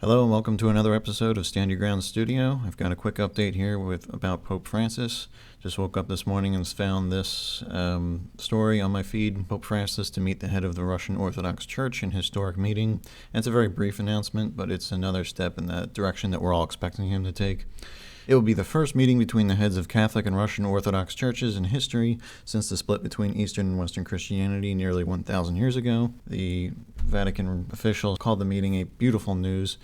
Hello and welcome to another episode of Stand Your Ground Studio. I've got a quick update here about Pope Francis. Just woke up this morning and found this story on my feed. Pope Francis to meet the head of the Russian Orthodox Church in historic meeting. And it's a very brief announcement, but it's another step in that direction that we're all expecting him to take. It will be the first meeting between the heads of Catholic and Russian Orthodox churches in history since the split between Eastern and Western Christianity nearly 1,000 years ago. The Vatican official called the meeting a beautiful news.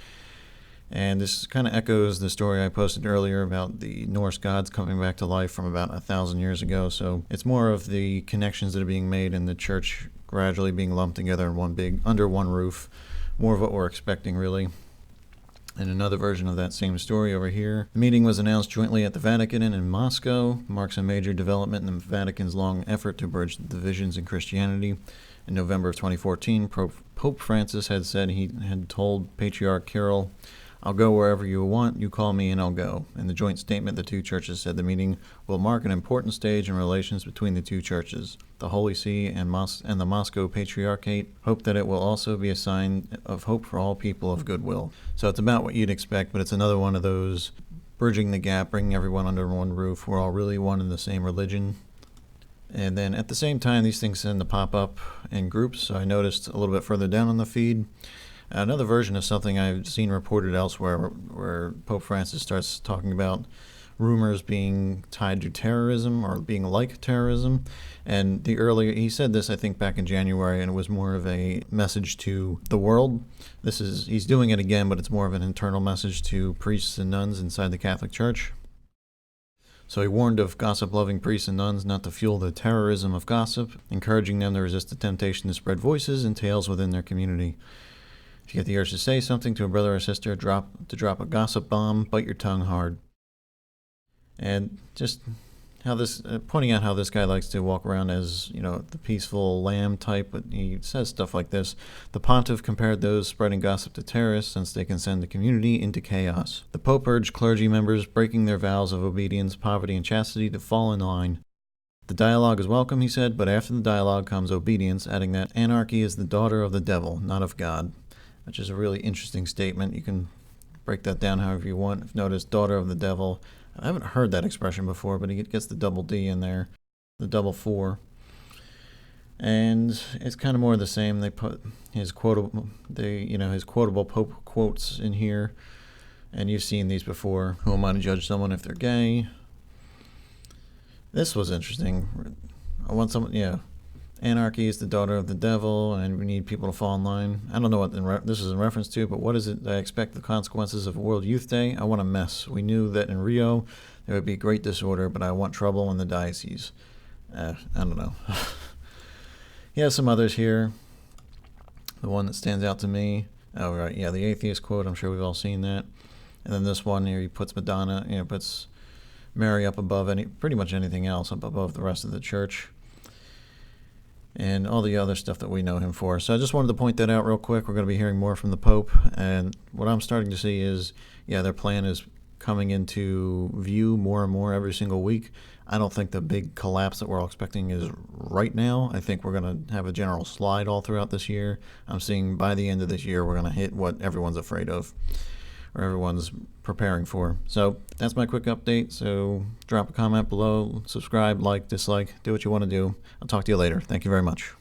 And this kind of echoes the story I posted earlier about the Norse gods coming back to life from about 1,000 years ago. So it's more of the connections that are being made in the church gradually being lumped together in under one roof. More of what we're expecting, really. And another version of that same story over here. The meeting was announced jointly at the Vatican and in Moscow. Marks a major development in the Vatican's long effort to bridge the divisions in Christianity. In November of 2014, Pope Francis had said he had told Patriarch Kirill, "I'll go wherever you want, you call me and I'll go." In the joint statement, the two churches said the meeting will mark an important stage in relations between the two churches. The Holy See and the Moscow Patriarchate hope that it will also be a sign of hope for all people of goodwill. So it's about what you'd expect, but it's another one of those bridging the gap, bringing everyone under one roof. We're all really one in the same religion. And then at the same time, these things tend to pop up in groups. So I noticed a little bit further down on the feed, another version of something I've seen reported elsewhere where Pope Francis starts talking about rumors being tied to terrorism or being like terrorism. And he said this, I think, back in January, and it was more of a message to the world. He's doing it again, but it's more of an internal message to priests and nuns inside the Catholic Church. So he warned of gossip-loving priests and nuns not to fuel the terrorism of gossip, encouraging them to resist the temptation to spread voices and tales within their community. If you get the urge to say something to a brother or sister, drop a gossip bomb, bite your tongue hard. And just how pointing out how this guy likes to walk around as, the peaceful lamb type, but he says stuff like this. The pontiff compared those spreading gossip to terrorists since they can send the community into chaos. The Pope urged clergy members breaking their vows of obedience, poverty, and chastity to fall in line. The dialogue is welcome, he said, but after the dialogue comes obedience, adding that anarchy is the daughter of the devil, not of God. Which is a really interesting statement. You can break that down however you want. If notice, daughter of the devil. I haven't heard that expression before, but he gets the double D in there, the double 4. And it's kind of more of the same. They put his quotable Pope quotes in here, and you've seen these before. Who am I to judge someone if they're gay? This was interesting. Anarchy is the daughter of the devil, and we need people to fall in line. I don't know what this is in reference to, but what is it? I expect the consequences of World Youth Day. I want a mess. We knew that in Rio there would be great disorder, but I want trouble in the diocese. I don't know. He has some others here. The one that stands out to me, the atheist quote. I'm sure we've all seen that. And then this one here, he puts puts Mary up above pretty much anything else, up above the rest of the church. And all the other stuff that we know him for. So I just wanted to point that out real quick. We're going to be hearing more from the Pope. And what I'm starting to see is, their plan is coming into view more and more every single week. I don't think the big collapse that we're all expecting is right now. I think we're going to have a general slide all throughout this year. I'm seeing by the end of this year, we're going to hit what everyone's afraid of, or everyone's preparing for. So that's my quick update. So drop a comment below, subscribe, like, dislike, do what you want to do. I'll talk to you later. Thank you very much.